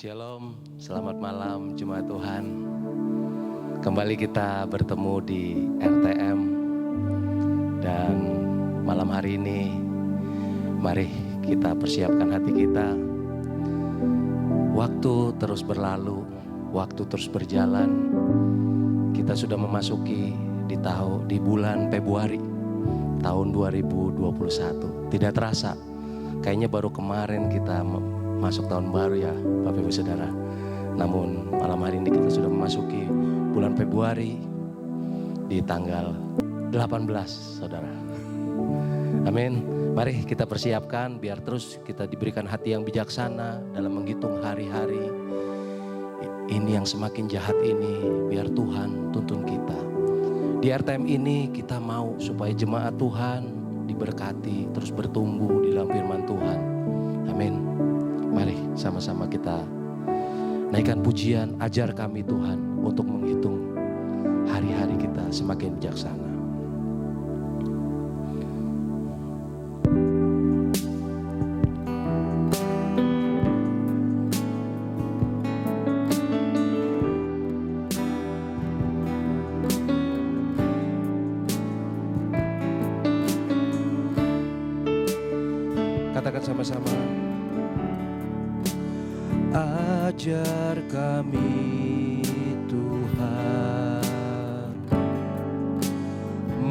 Shalom, selamat malam Jemaat Tuhan. Kembali kita bertemu di RTM. Dan malam hari ini mari kita persiapkan hati kita. Waktu terus berlalu, waktu terus berjalan. Kita sudah memasuki di bulan Februari tahun 2021. Tidak terasa, kayaknya baru kemarin kita masuk tahun baru ya Bapak Ibu Saudara. Namun malam hari ini kita sudah memasuki bulan Februari di tanggal 18 Saudara. Amin. Mari kita persiapkan biar terus kita diberikan hati yang bijaksana dalam menghitung hari-hari ini yang semakin jahat ini. Biar Tuhan tuntun kita. Di RTM ini kita mau supaya jemaat Tuhan diberkati, terus bertumbuh di dalam firman Tuhan. Amin. Mari sama-sama kita naikkan pujian, ajar kami Tuhan untuk menghitung hari-hari kita semakin bijaksana. Katakan sama-sama. Ajar kami Tuhan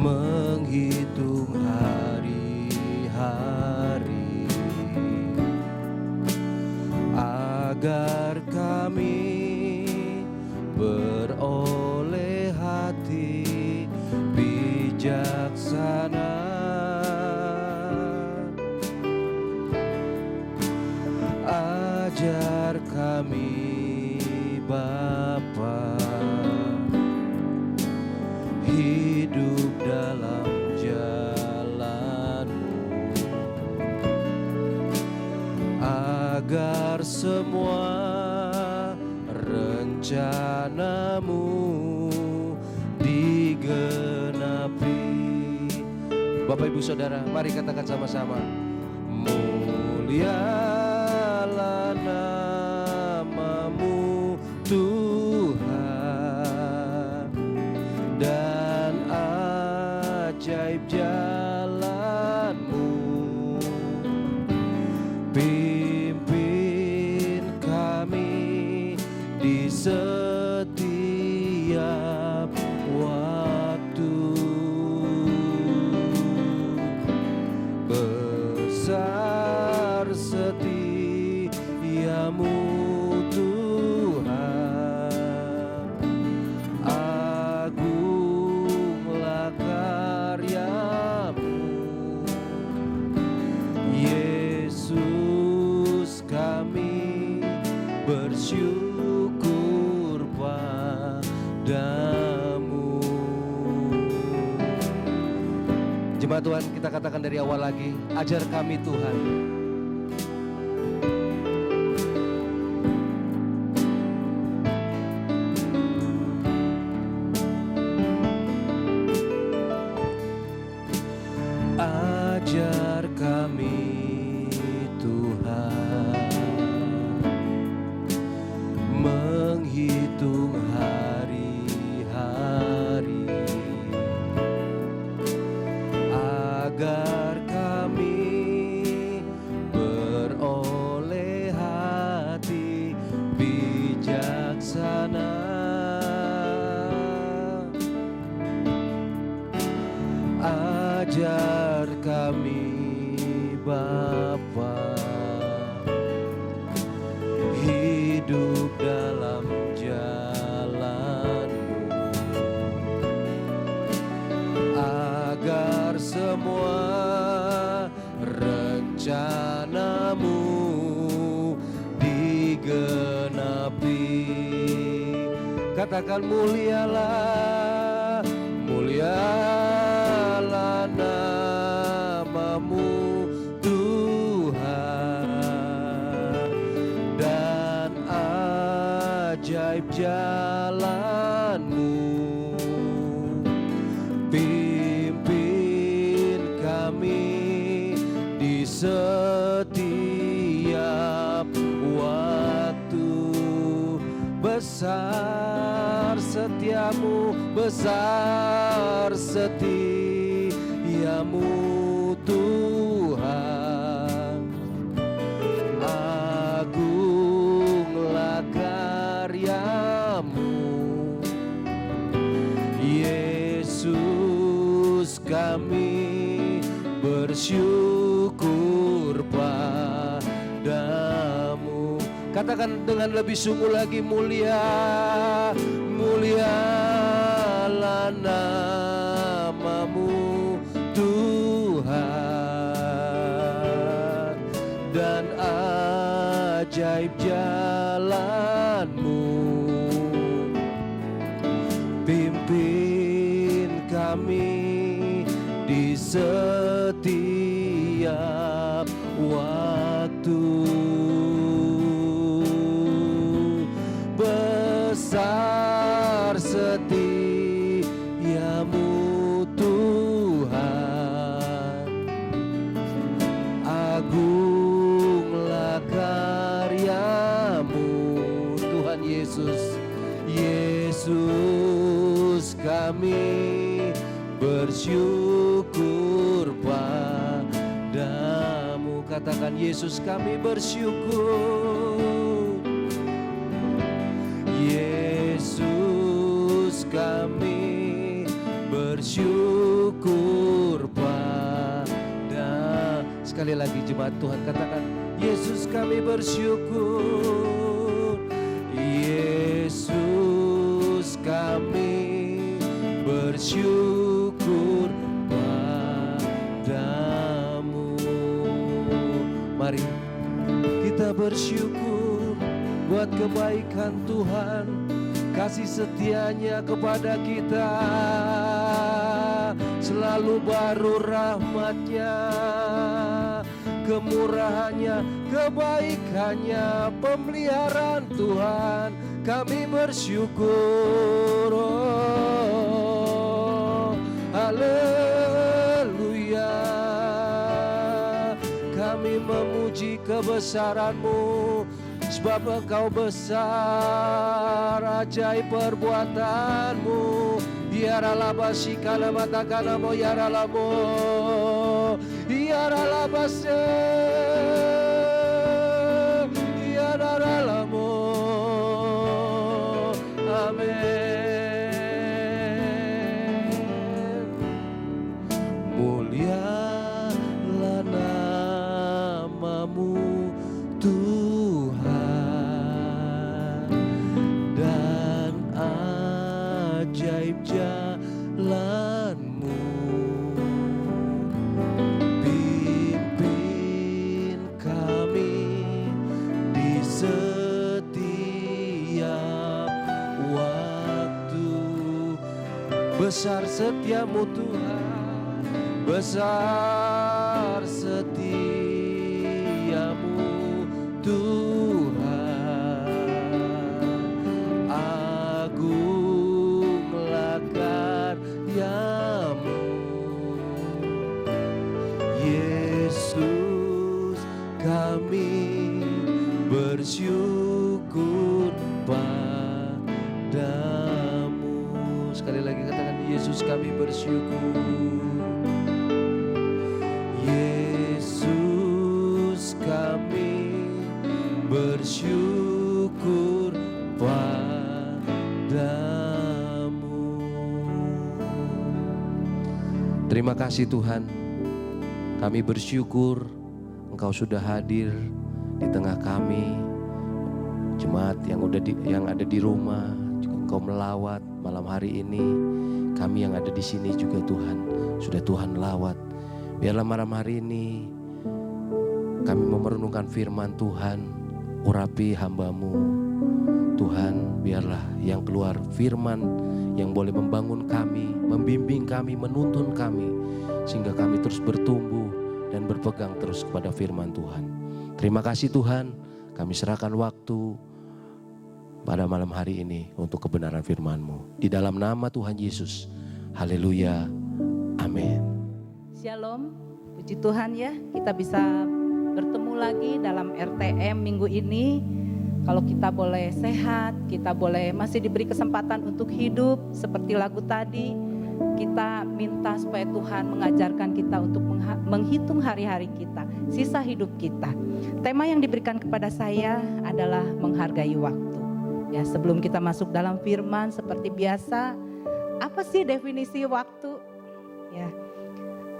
menghitung hari-hari agar kami beroleh hati bijaksana. Ajar kami Bapa hidup dalam jalan-Mu agar semua rencana-Mu digenapi. Bapak Ibu Saudara, mari katakan sama-sama. Mulialah nama-Mu Tuhan, dan ajaib jalan-Mu. Pimpin kami di setiap waktu. Besar setiamu Tuhan, agunglah karya-Mu. Yesus, kami bersyukur padamu. Jemaat Tuhan, kita katakan dari awal lagi, ajar kami Tuhan. Ajar kami Tuhan menghitung hari-hari agar kami beroleh hati bijaksana. Ajar kami Bapa hidup dalam jalan-Mu agar semua rencana-Mu digenapi. Katakan mulialah, mulialah nama-Mu Tuhan, dan ajaib jalan-Mu. Pimpin kami di setiap waktu. besar setiamu, besar setiamu Tuhan. Agunglah karyamu, Yesus, kami bersyukur padamu. Katakan dengan lebih sungguh lagi, mulia, mulialah namamu Tuhan, dan ajaib jalanmu. Pimpin kami di setiap waktu. Besar setiamu Tuhan, agunglah karyamu Tuhan Yesus. Yesus, kami bersyukur padamu. Katakan, Yesus, kami bersyukur. Yesus, kami bersyukur pada. Sekali lagi jemaat Tuhan, katakan, Yesus, kami bersyukur. Yesus, kami bersyukur padamu. Mari kita bersyukur buat kebaikan Tuhan, kasih setianya kepada kita. Selalu baru rahmatnya, kemurahannya, kebaikannya, pemeliharaan Tuhan. Kami bersyukur, oh, haleluya. Kami memuji kebesaran-Mu, sebab Engkau besar, ajaib perbuatan-Mu. Yaralabasi kalamatakanamu, yaralamu, yaralabase, yaralamu. Amin. Mulialah namamu Tuhan, dan ajaib jalan-Mu. Pimpin kami di setiap waktu. Besar setiamu Tuhan, besar setiamu Tuhan. Agunglah karyamu, Yesus, kami bersyukur padamu. Sekali lagi katakan, Yesus, kami bersyukur. Yesus, kami bersyukur padamu. Terima kasih Tuhan, kami bersyukur Engkau sudah hadir di tengah kami. Jemaat yang ada di rumah juga Engkau melawat malam hari ini. Kami yang ada di sini juga Tuhan, sudah Tuhan lawat. Biarlah malam hari ini kami memerenungkan firman Tuhan, urapi hamba-Mu. Tuhan, biarlah yang keluar firman yang boleh membangun kami, membimbing kami, menuntun kami, sehingga kami terus bertumbuh dan berpegang terus kepada firman Tuhan. Terima kasih Tuhan, kami serahkan waktu pada malam hari ini untuk kebenaran firman-Mu. Di dalam nama Tuhan Yesus, haleluya, amin. Shalom, puji Tuhan ya, kita bisa bertemu lagi dalam RTM minggu ini. Kalau kita boleh sehat, kita boleh masih diberi kesempatan untuk hidup seperti lagu tadi, kita minta supaya Tuhan mengajarkan kita untuk menghitung hari-hari kita, sisa hidup kita. Tema yang diberikan kepada saya adalah menghargai waktu. Ya, sebelum kita masuk dalam firman seperti biasa, apa sih definisi waktu? Ya,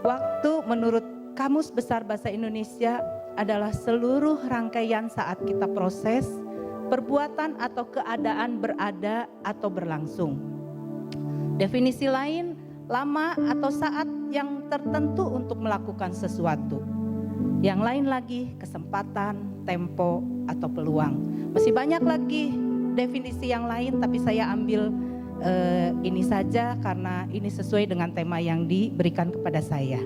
waktu menurut Kamus Besar Bahasa Indonesia adalah seluruh rangkaian saat kita proses, perbuatan atau keadaan berada atau berlangsung. Definisi lain, lama atau saat yang tertentu untuk melakukan sesuatu. Yang lain lagi, kesempatan, tempo, atau peluang. Masih banyak lagi definisi yang lain, tapi saya ambil ini saja karena ini sesuai dengan tema yang diberikan kepada saya.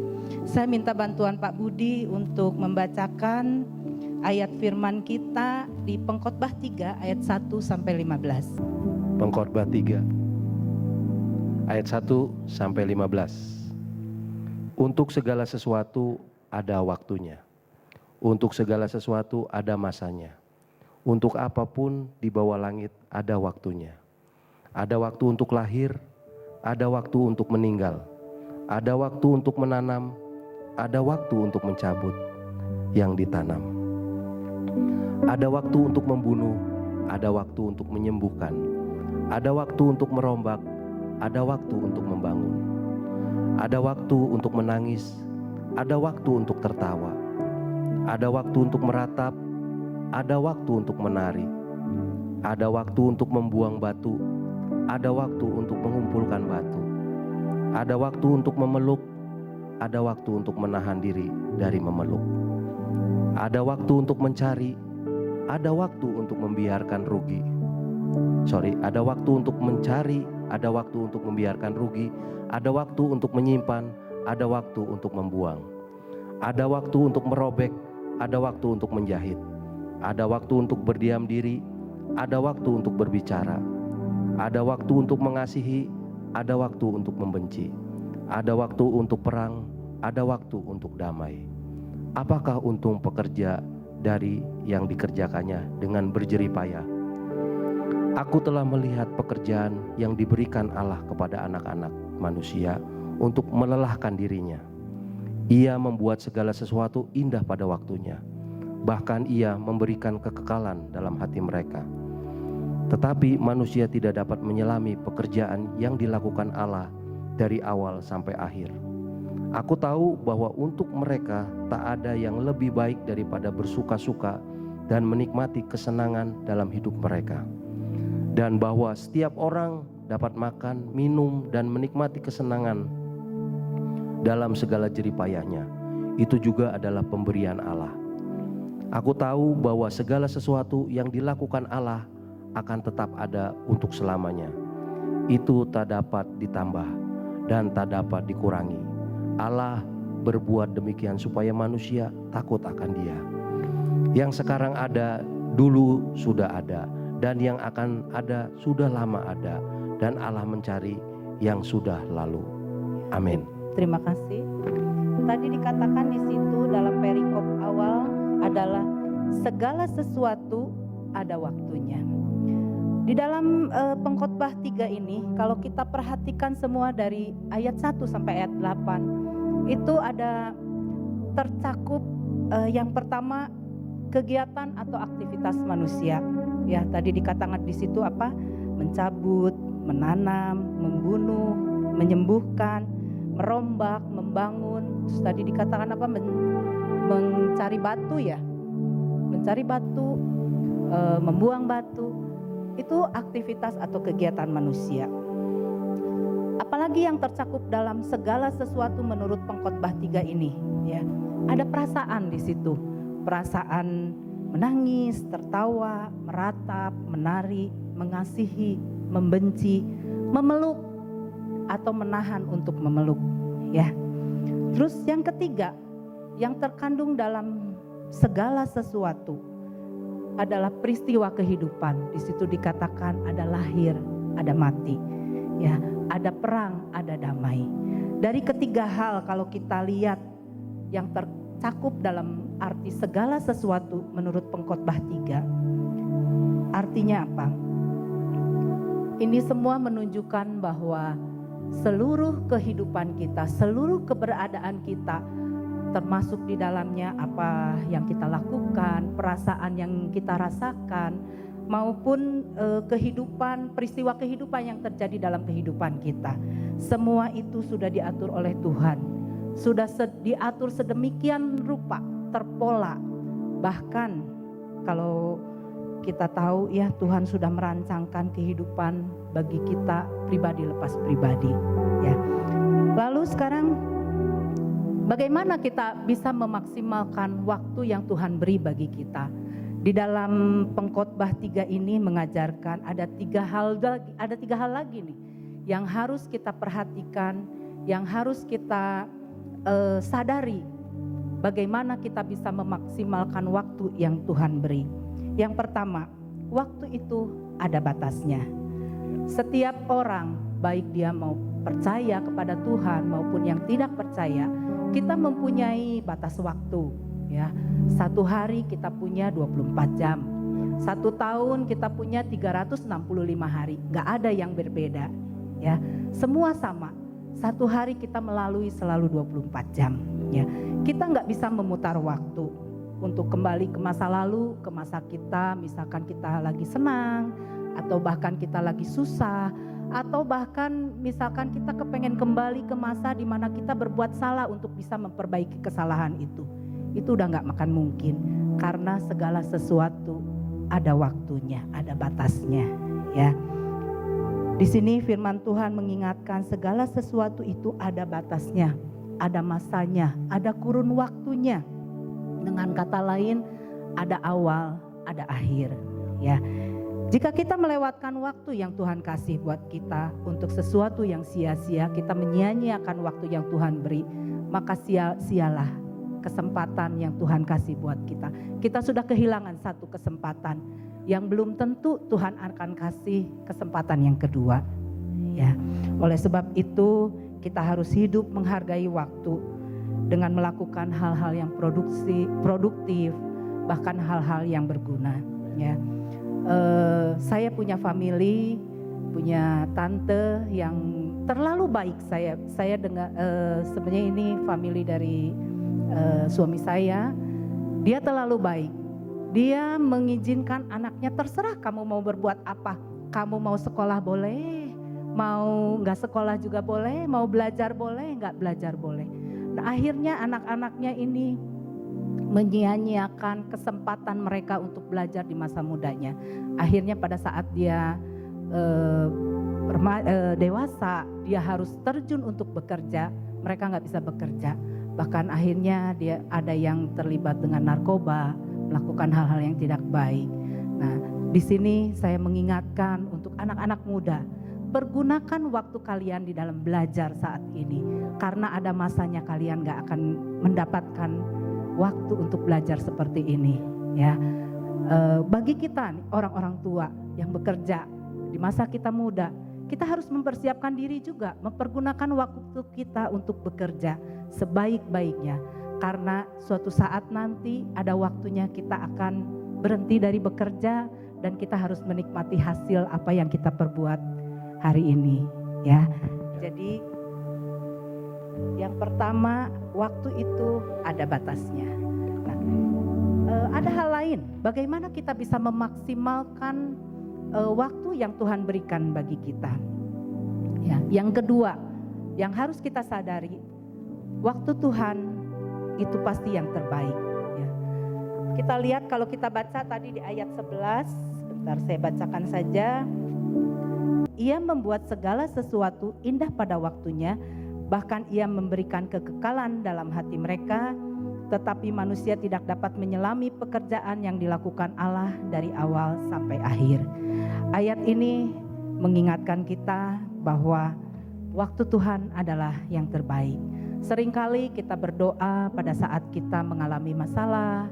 Saya minta bantuan Pak Budi untuk membacakan ayat firman kita di Pengkhotbah 3 ayat 1 sampai 15. Pengkhotbah 3 ayat 1 sampai 15. Untuk segala sesuatu ada waktunya. Untuk segala sesuatu ada masanya. Untuk apapun di bawah langit ada waktunya. Ada waktu untuk lahir, ada waktu untuk meninggal. Ada waktu untuk menanam, ada waktu untuk mencabut yang ditanam. Ada waktu untuk membunuh, ada waktu untuk menyembuhkan. Ada waktu untuk merombak, ada waktu untuk membangun. Ada waktu untuk menangis, ada waktu untuk tertawa. Ada waktu untuk meratap, ada waktu untuk menari. Ada waktu untuk membuang batu, ada waktu untuk mengumpulkan batu. Ada waktu untuk memeluk, ada waktu untuk menahan diri dari memeluk. Ada waktu untuk mencari, ada waktu untuk membiarkan rugi. Ada waktu untuk mencari, ada waktu untuk membiarkan rugi. Ada waktu untuk menyimpan, ada waktu untuk membuang. Ada waktu untuk merobek, ada waktu untuk menjahit. Ada waktu untuk berdiam diri, ada waktu untuk berbicara. Ada waktu untuk mengasihi, ada waktu untuk membenci. Ada waktu untuk perang, ada waktu untuk damai. Apakah untung pekerja dari yang dikerjakannya dengan berjerih payah? Aku telah melihat pekerjaan yang diberikan Allah kepada anak-anak manusia untuk melelahkan dirinya. Ia membuat segala sesuatu indah pada waktunya. Bahkan ia memberikan kekekalan dalam hati mereka. Tetapi manusia tidak dapat menyelami pekerjaan yang dilakukan Allah dari awal sampai akhir. Aku tahu bahwa untuk mereka tak ada yang lebih baik daripada bersuka-suka dan menikmati kesenangan dalam hidup mereka. Dan bahwa setiap orang dapat makan, minum, dan menikmati kesenangan dalam segala jerih payahnya. Itu juga adalah pemberian Allah. Aku tahu bahwa segala sesuatu yang dilakukan Allah akan tetap ada untuk selamanya. Itu tak dapat ditambah dan tak dapat dikurangi. Allah berbuat demikian supaya manusia takut akan Dia. Yang sekarang ada, dulu sudah ada, dan yang akan ada sudah lama ada, dan Allah mencari yang sudah lalu. Amin. Terima kasih. Tadi dikatakan di situ dalam perikop awal adalah segala sesuatu ada waktunya. Di dalam Pengkhotbah 3 ini, kalau kita perhatikan semua dari ayat 1 sampai ayat 8, itu ada tercakup yang pertama kegiatan atau aktivitas manusia. Ya, tadi dikatakan di situ apa? Mencabut, menanam, membunuh, menyembuhkan, merombak, membangun. Terus tadi dikatakan apa? Mencari batu ya. Mencari batu, membuang batu. Itu aktivitas atau kegiatan manusia. Apalagi yang tercakup dalam segala sesuatu menurut Pengkhotbah 3 ini, ya. Ada perasaan di situ. Perasaan menangis, tertawa, meratap, menari, mengasihi, membenci, memeluk atau menahan untuk memeluk, ya. Terus yang ketiga, yang terkandung dalam segala sesuatu adalah peristiwa kehidupan. Di situ dikatakan ada lahir, ada mati. Ya, ada perang, ada damai. Dari ketiga hal kalau kita lihat yang tercakup dalam arti segala sesuatu menurut Pengkhotbah 3, Artinya apa? Ini semua menunjukkan bahwa seluruh kehidupan kita, seluruh keberadaan kita, termasuk di dalamnya apa yang kita lakukan, perasaan yang kita rasakan, maupun kehidupan, peristiwa kehidupan yang terjadi dalam kehidupan kita. Semua itu sudah diatur oleh Tuhan. Sudah diatur sedemikian rupa, terpola. Bahkan kalau kita tahu ya, Tuhan sudah merancangkan kehidupan bagi kita pribadi lepas pribadi ya. Lalu sekarang bagaimana kita bisa memaksimalkan waktu yang Tuhan beri bagi kita? Di dalam Pengkhotbah 3 ini mengajarkan ada tiga hal lagi nih yang harus kita perhatikan, yang harus kita sadari bagaimana kita bisa memaksimalkan waktu yang Tuhan beri. Yang pertama, waktu itu ada batasnya. Setiap orang, baik dia mau percaya kepada Tuhan maupun yang tidak percaya, kita mempunyai batas waktu ya. Satu hari kita punya 24 jam. Satu tahun kita punya 365 hari. Gak ada yang berbeda ya. Semua sama. Satu hari kita melalui selalu 24 jam ya. Kita gak bisa memutar waktu untuk kembali ke masa lalu, ke masa kita, misalkan kita lagi senang, atau bahkan kita lagi susah, atau bahkan misalkan kita kepengen kembali ke masa di mana kita berbuat salah untuk bisa memperbaiki kesalahan itu. Itu udah gak makan mungkin, karena segala sesuatu ada waktunya, ada batasnya ya. Di sini firman Tuhan mengingatkan segala sesuatu itu ada batasnya, ada masanya, ada kurun waktunya. Dengan kata lain, ada awal, ada akhir ya. Jika kita melewatkan waktu yang Tuhan kasih buat kita untuk sesuatu yang sia-sia, kita menyia-nyiakan waktu yang Tuhan beri, maka sialah kesempatan yang Tuhan kasih buat kita. Kita sudah kehilangan satu kesempatan yang belum tentu Tuhan akan kasih kesempatan yang kedua ya. Oleh sebab itu kita harus hidup menghargai waktu dengan melakukan hal-hal yang produktif, bahkan hal-hal yang berguna ya. Saya punya family, punya tante yang terlalu baik. Saya dengar sebenarnya ini family dari suami saya. Dia terlalu baik. Dia mengizinkan anaknya, terserah kamu mau berbuat apa. Kamu mau sekolah boleh, mau nggak sekolah juga boleh, mau belajar boleh, nggak belajar boleh. Nah, akhirnya anak-anaknya ini menyia-nyiakan kesempatan mereka untuk belajar di masa mudanya. Akhirnya pada saat dia dewasa, dia harus terjun untuk bekerja. Mereka nggak bisa bekerja. Bahkan akhirnya dia ada yang terlibat dengan narkoba, melakukan hal-hal yang tidak baik. Nah, di sini saya mengingatkan untuk anak-anak muda, pergunakan waktu kalian di dalam belajar saat ini, karena ada masanya kalian gak akan mendapatkan waktu untuk belajar seperti ini ya. Bagi kita orang-orang tua yang bekerja di masa kita muda, kita harus mempersiapkan diri juga, mempergunakan waktu kita untuk bekerja sebaik-baiknya, karena suatu saat nanti ada waktunya kita akan berhenti dari bekerja dan kita harus menikmati hasil apa yang kita perbuat hari ini ya. Jadi yang pertama, waktu itu ada batasnya. Nah, ada hal lain, bagaimana kita bisa memaksimalkan waktu yang Tuhan berikan bagi kita ya. Yang kedua yang harus kita sadari, waktu Tuhan itu pasti yang terbaik ya. Kita lihat kalau kita baca tadi di ayat 11, sebentar saya bacakan saja. Ia membuat segala sesuatu indah pada waktunya, bahkan ia memberikan kekekalan dalam hati mereka, tetapi manusia tidak dapat menyelami pekerjaan yang dilakukan Allah dari awal sampai akhir. Ayat ini mengingatkan kita bahwa waktu Tuhan adalah yang terbaik. Seringkali kita berdoa pada saat kita mengalami masalah,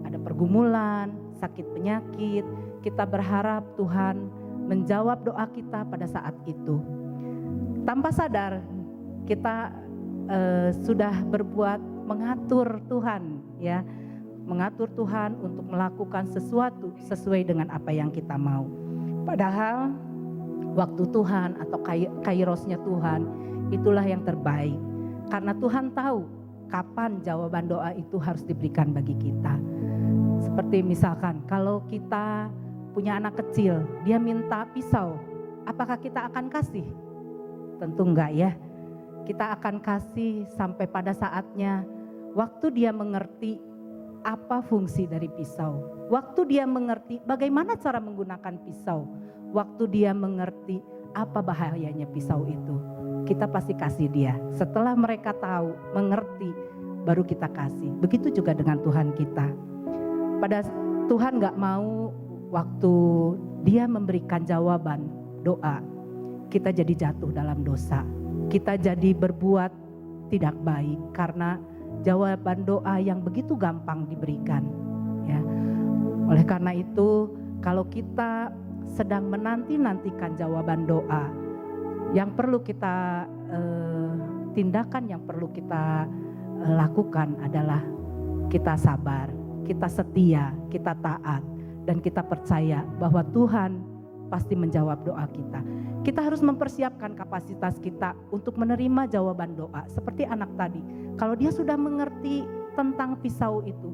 ada pergumulan, sakit penyakit, kita berharap Tuhan menjawab doa kita pada saat itu. Tanpa sadar kita sudah berbuat mengatur Tuhan ya. mengatur Tuhan untuk melakukan sesuatu sesuai dengan apa yang kita mau. Padahal waktu Tuhan atau kairosnya Tuhan itulah yang terbaik. Karena Tuhan tahu kapan jawaban doa itu harus diberikan bagi kita. Seperti misalkan kalau kita punya anak kecil, dia minta pisau, apakah kita akan kasih? Tentu enggak ya. Kita akan kasih sampai pada saatnya waktu dia mengerti apa fungsi dari pisau. Waktu dia mengerti bagaimana cara menggunakan pisau. Waktu dia mengerti apa bahayanya pisau itu. Kita pasti kasih dia. Setelah mereka tahu, mengerti, baru kita kasih. Begitu juga dengan Tuhan kita. Pada Tuhan gak mau waktu dia memberikan jawaban doa, kita jadi jatuh dalam dosa. Kita jadi berbuat tidak baik karena jawaban doa yang begitu gampang diberikan. Ya. Oleh karena itu, kalau kita sedang menanti-nantikan jawaban doa, yang perlu kita tindakan, yang perlu kita lakukan adalah kita sabar, kita setia, kita taat, dan kita percaya bahwa Tuhan pasti menjawab doa kita. Kita harus mempersiapkan kapasitas kita untuk menerima jawaban doa. Seperti anak tadi, kalau dia sudah mengerti tentang pisau itu,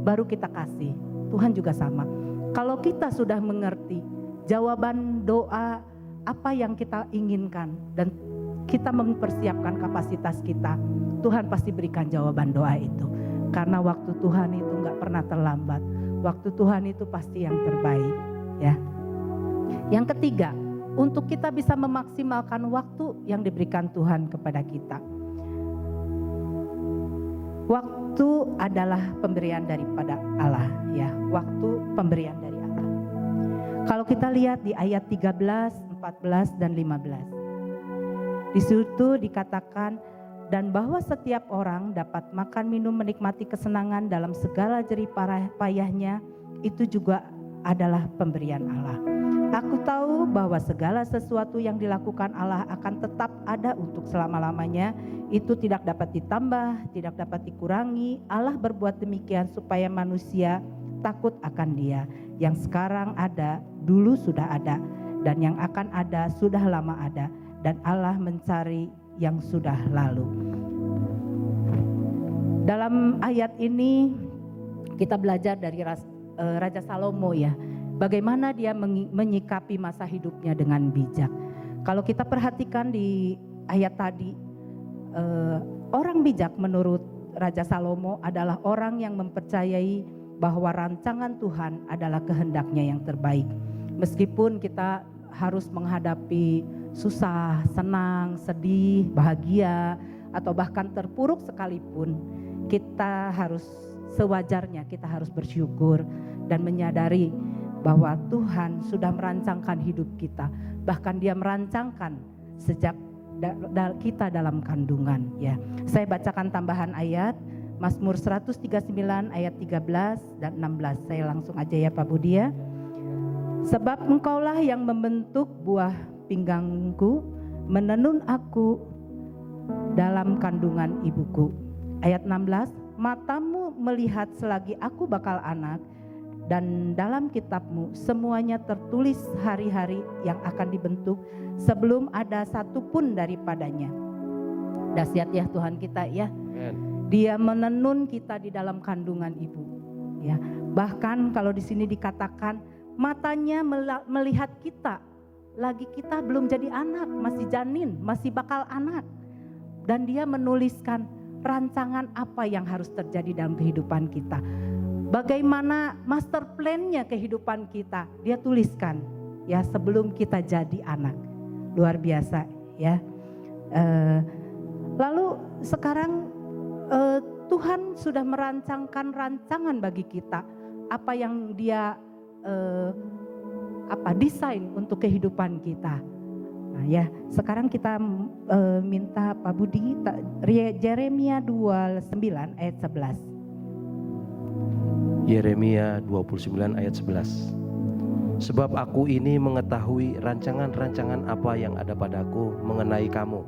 baru kita kasih. Tuhan juga sama. Kalau kita sudah mengerti jawaban doa apa yang kita inginkan dan kita mempersiapkan kapasitas kita, Tuhan pasti berikan jawaban doa itu. Karena waktu Tuhan itu gak pernah terlambat. Waktu Tuhan itu pasti yang terbaik, ya. Yang ketiga, untuk kita bisa memaksimalkan waktu yang diberikan Tuhan kepada kita. Waktu adalah pemberian daripada Allah, ya. Waktu pemberian dari Allah. Kalau kita lihat di ayat 13, 14 dan 15. Di situ dikatakan, dan bahwa setiap orang dapat makan minum menikmati kesenangan dalam segala jerih payahnya, itu juga adalah pemberian Allah. Aku tahu bahwa segala sesuatu yang dilakukan Allah akan tetap ada untuk selama-lamanya. Itu tidak dapat ditambah, tidak dapat dikurangi. Allah berbuat demikian supaya manusia takut akan Dia. Yang sekarang ada, dulu sudah ada. Dan yang akan ada, sudah lama ada. Dan Allah mencari yang sudah lalu. Dalam ayat ini kita belajar dari Raja Salomo, ya. Bagaimana dia menyikapi masa hidupnya dengan bijak. Kalau kita perhatikan di ayat tadi, orang bijak menurut Raja Salomo adalah orang yang mempercayai bahwa rancangan Tuhan adalah kehendaknya yang terbaik. Meskipun kita harus menghadapi susah, senang, sedih, bahagia, atau bahkan terpuruk sekalipun, kita harus sewajarnya, kita harus bersyukur dan menyadari bahwa Tuhan sudah merancangkan hidup kita. Bahkan Dia merancangkan sejak kita dalam kandungan, ya. Saya bacakan tambahan ayat Mazmur 139 ayat 13 dan 16. Saya langsung aja ya Pak Budi, ya. Sebab Engkaulah yang membentuk buah pinggangku, menenun aku dalam kandungan ibuku. Ayat 16, matamu melihat selagi aku bakal anak, dan dalam kitabmu semuanya tertulis hari-hari yang akan dibentuk sebelum ada satupun daripadanya. Dahsyat ya Tuhan kita, ya. Dia menenun kita di dalam kandungan ibu, ya. Bahkan kalau di sini dikatakan matanya melihat kita lagi kita belum jadi anak, masih janin, masih bakal anak, dan Dia menuliskan rancangan apa yang harus terjadi dalam kehidupan kita. Bagaimana master plan-nya kehidupan kita, Dia tuliskan, ya, sebelum kita jadi anak. Luar biasa, ya. Lalu sekarang Tuhan sudah merancangkan rancangan bagi kita, apa yang Dia desain untuk kehidupan kita. Nah, ya, sekarang kita minta Pak Budi Yeremia 29 ayat 11. Yeremia 29 ayat 11. Sebab aku ini mengetahui rancangan-rancangan apa yang ada padaku mengenai kamu.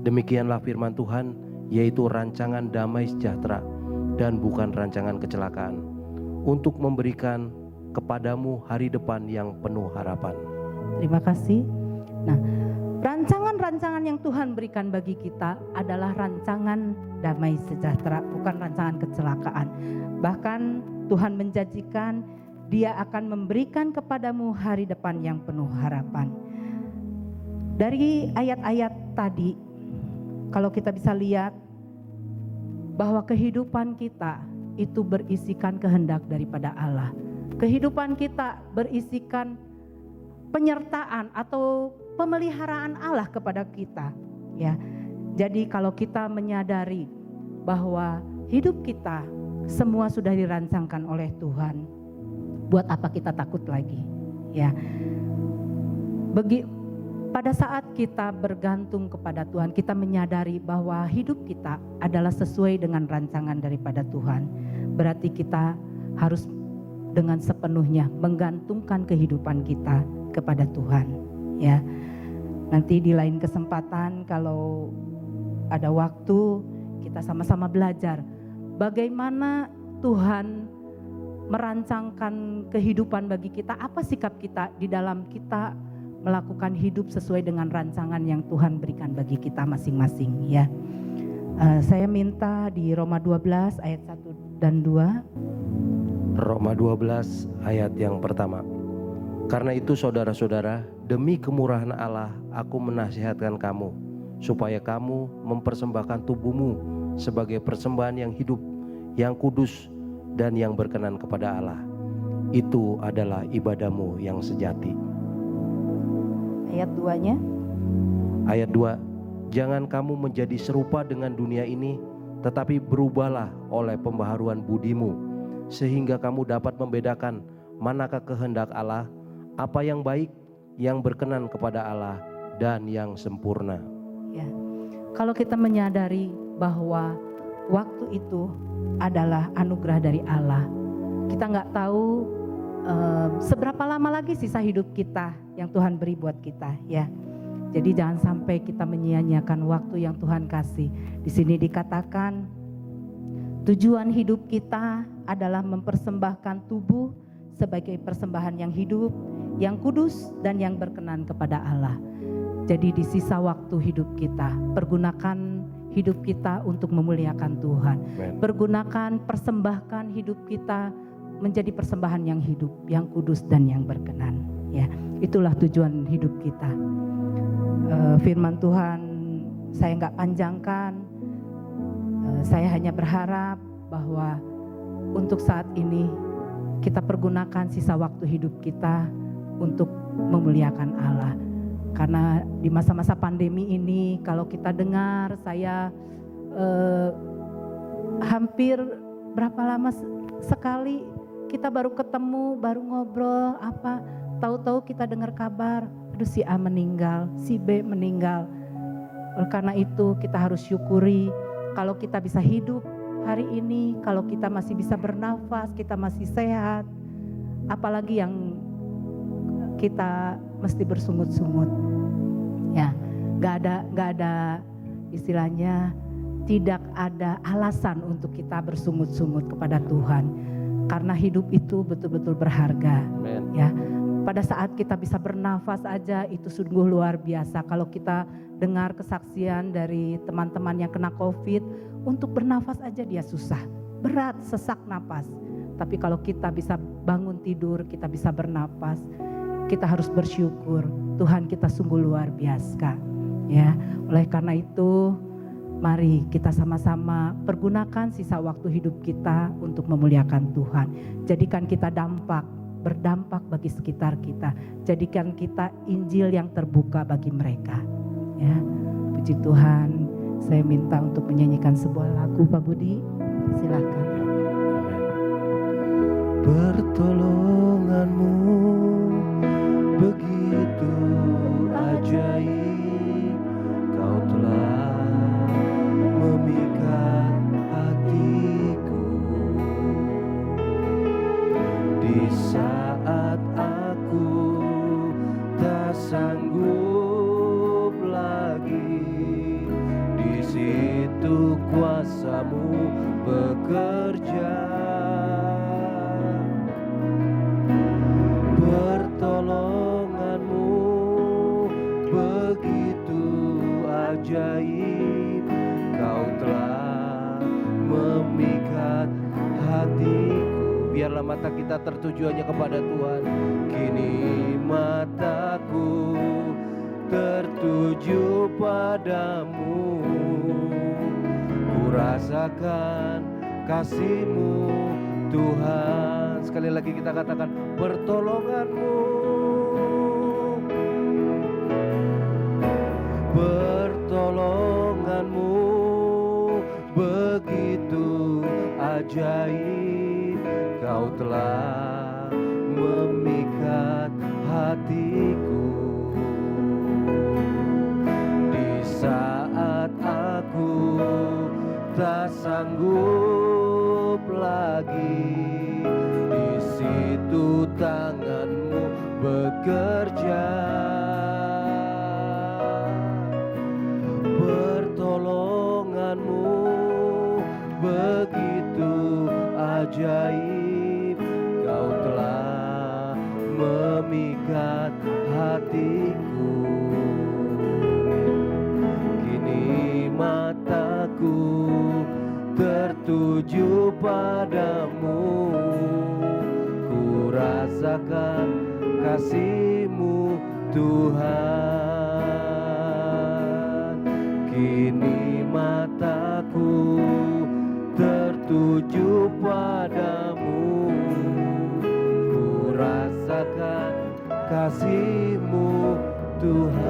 Demikianlah firman Tuhan, yaitu rancangan damai sejahtera, dan bukan rancangan kecelakaan, untuk memberikan kepadamu hari depan yang penuh harapan. Terima kasih. Nah, rancangan-rancangan yang Tuhan berikan bagi kita adalah rancangan damai sejahtera, bukan rancangan kecelakaan. Bahkan Tuhan menjanjikan Dia akan memberikan kepadamu hari depan yang penuh harapan. Dari ayat-ayat tadi, kalau kita bisa lihat bahwa kehidupan kita itu berisikan kehendak daripada Allah. Kehidupan kita berisikan penyertaan atau pemeliharaan Allah kepada kita, ya. Jadi kalau kita menyadari bahwa hidup kita semua sudah dirancangkan oleh Tuhan, buat apa kita takut lagi, ya. Pada saat kita bergantung kepada Tuhan, kita menyadari bahwa hidup kita adalah sesuai dengan rancangan daripada Tuhan. Berarti kita harus dengan sepenuhnya menggantungkan kehidupan kita kepada Tuhan, ya. Nanti di lain kesempatan kalau ada waktu, kita sama-sama belajar bagaimana Tuhan merancangkan kehidupan bagi kita, apa sikap kita di dalam kita melakukan hidup sesuai dengan rancangan yang Tuhan berikan bagi kita masing-masing, ya. Saya minta di Roma 12 ayat 1 dan 2. Roma 12 ayat yang pertama. Karena itu saudara-saudara, demi kemurahan Allah aku menasihatkan kamu, supaya kamu mempersembahkan tubuhmu sebagai persembahan yang hidup, yang kudus, dan yang berkenan kepada Allah. Itu adalah ibadahmu yang sejati. Ayat 2-nya. Ayat 2, jangan kamu menjadi serupa dengan dunia ini, tetapi berubahlah oleh pembaharuan budimu, sehingga kamu dapat membedakan manakah kehendak Allah, apa yang baik, yang berkenan kepada Allah, dan yang sempurna. Ya, kalau kita menyadari bahwa waktu itu adalah anugerah dari Allah, kita nggak tahu seberapa lama lagi sisa hidup kita yang Tuhan beri buat kita, ya. Jadi jangan sampai kita menyia-nyiakan waktu yang Tuhan kasih. Di sini dikatakan tujuan hidup kita adalah mempersembahkan tubuh sebagai persembahan yang hidup, yang kudus, dan yang berkenan kepada Allah. Jadi di sisa waktu hidup kita, pergunakan hidup kita untuk memuliakan Tuhan. Amen. Pergunakan, persembahkan hidup kita menjadi persembahan yang hidup, yang kudus, dan yang berkenan. Ya, itulah tujuan hidup kita. Firman Tuhan saya nggak panjangkan. Saya hanya berharap bahwa untuk saat ini kita pergunakan sisa waktu hidup kita untuk memuliakan Allah. Karena di masa-masa pandemi ini, kalau kita dengar, saya hampir berapa lama sekali kita baru ketemu, baru ngobrol, tahu-tahu kita dengar kabar, aduh si A meninggal, si B meninggal. Oleh karena itu kita harus syukuri kalau kita bisa hidup hari ini, kalau kita masih bisa bernafas, kita masih sehat, apalagi yang kita mesti bersungut-sungut. Ya, nggak ada istilahnya, tidak ada alasan untuk kita bersungut-sungut kepada Tuhan. Karena hidup itu betul-betul berharga. Amen. Ya, pada saat kita bisa bernafas aja itu sungguh luar biasa. Kalau kita dengar kesaksian dari teman-teman yang kena COVID, untuk bernafas aja dia susah, berat, sesak napas. Tapi kalau kita bisa bangun tidur, kita bisa bernafas, kita harus bersyukur. Tuhan kita sungguh luar biasa. Ya, oleh karena itu, mari kita sama-sama pergunakan sisa waktu hidup kita untuk memuliakan Tuhan. Jadikan kita berdampak bagi sekitar kita. Jadikan kita Injil yang terbuka bagi mereka. Ya, puji Tuhan. Saya minta untuk menyanyikan sebuah lagu, Pak Budi. Silakan. Pertolonganmu begitu ajaib, kau telah memikat hatiku di saat aku tak sanggup lagi. Di situ kuasamu bekerja. Pertolongan-Mu begitu ajaib, Kau telah memikat hatiku. Biarlah mata kita tertuju hanya kepada Tuhan. Kini mataku tertuju padamu, ku rasakan kasih-Mu Tuhan. Sekali lagi kita katakan, pertolongan-Mu, pertolongan-Mu begitu ajaib, Kau telah memikat hatiku. Di saat aku tak sanggup lagi, di situ tangan-Mu bekerja. Pertolongan-Mu begitu ajaib, Kau telah memikat hatiku. Kini mataku tertuju padamu, ku rasakan kasih-Mu Tuhan. Kini mataku tertuju padamu, ku rasakan kasih-Mu Tuhan.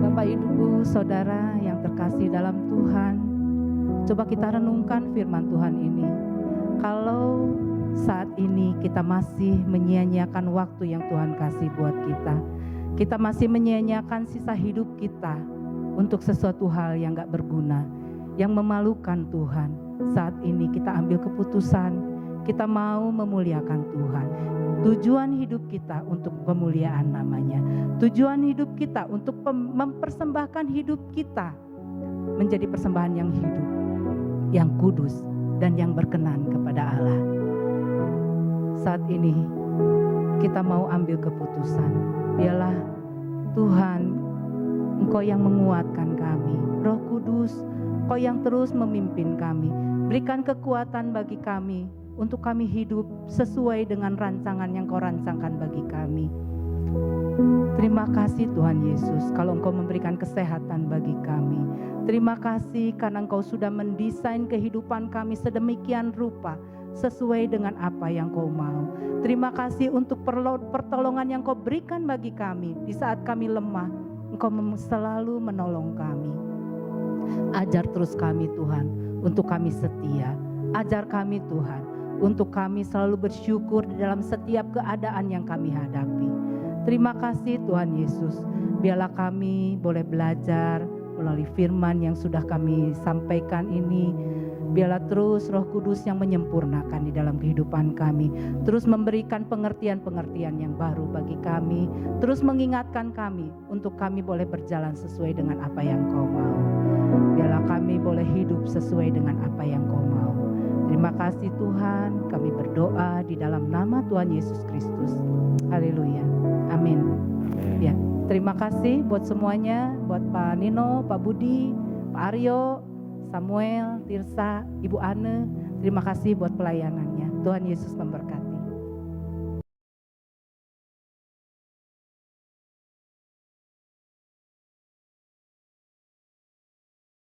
Bapak, Ibu, Saudara yang terkasih dalam Tuhan, coba kita renungkan firman Tuhan ini. Kalau saat ini kita masih menyia-nyiakan waktu yang Tuhan kasih buat kita masih menyia-nyiakan sisa hidup kita untuk sesuatu hal yang gak berguna, yang memalukan Tuhan. Saat ini kita ambil keputusan, kita mau memuliakan Tuhan. Tujuan hidup kita untuk pemuliaan namanya. Tujuan hidup kita untuk mempersembahkan hidup kita menjadi persembahan yang hidup, yang kudus, dan yang berkenan kepada Allah. Saat ini kita mau ambil keputusan. Biarlah Tuhan, Engkau yang menguatkan kami. Roh Kudus, Engkau yang terus memimpin kami. Berikan kekuatan bagi kami untuk kami hidup sesuai dengan rancangan yang Kau rancangkan bagi kami. Terima kasih Tuhan Yesus kalau Engkau memberikan kesehatan bagi kami. Terima kasih karena Engkau sudah mendesain kehidupan kami sedemikian rupa sesuai dengan apa yang Kau mau. Terima kasih untuk pertolongan yang Kau berikan bagi kami di saat kami lemah. Engkau selalu menolong kami. Ajar terus kami Tuhan untuk kami setia. Ajar kami Tuhan untuk kami selalu bersyukur di dalam setiap keadaan yang kami hadapi. Terima kasih Tuhan Yesus. Biarlah kami boleh belajar melalui firman yang sudah kami sampaikan ini. Biarlah terus Roh Kudus yang menyempurnakan di dalam kehidupan kami. Terus memberikan pengertian-pengertian yang baru bagi kami. Terus mengingatkan kami untuk kami boleh berjalan sesuai dengan apa yang Kau mau. Biarlah kami boleh hidup sesuai dengan apa yang Kau mau. Terima kasih Tuhan, kami berdoa di dalam nama Tuhan Yesus Kristus. Haleluya. Amin. Ya, terima kasih buat semuanya, buat Pak Nino, Pak Budi, Pak Aryo, Samuel, Tirsa, Ibu Ane. Terima kasih buat pelayanannya. Tuhan Yesus memberkati.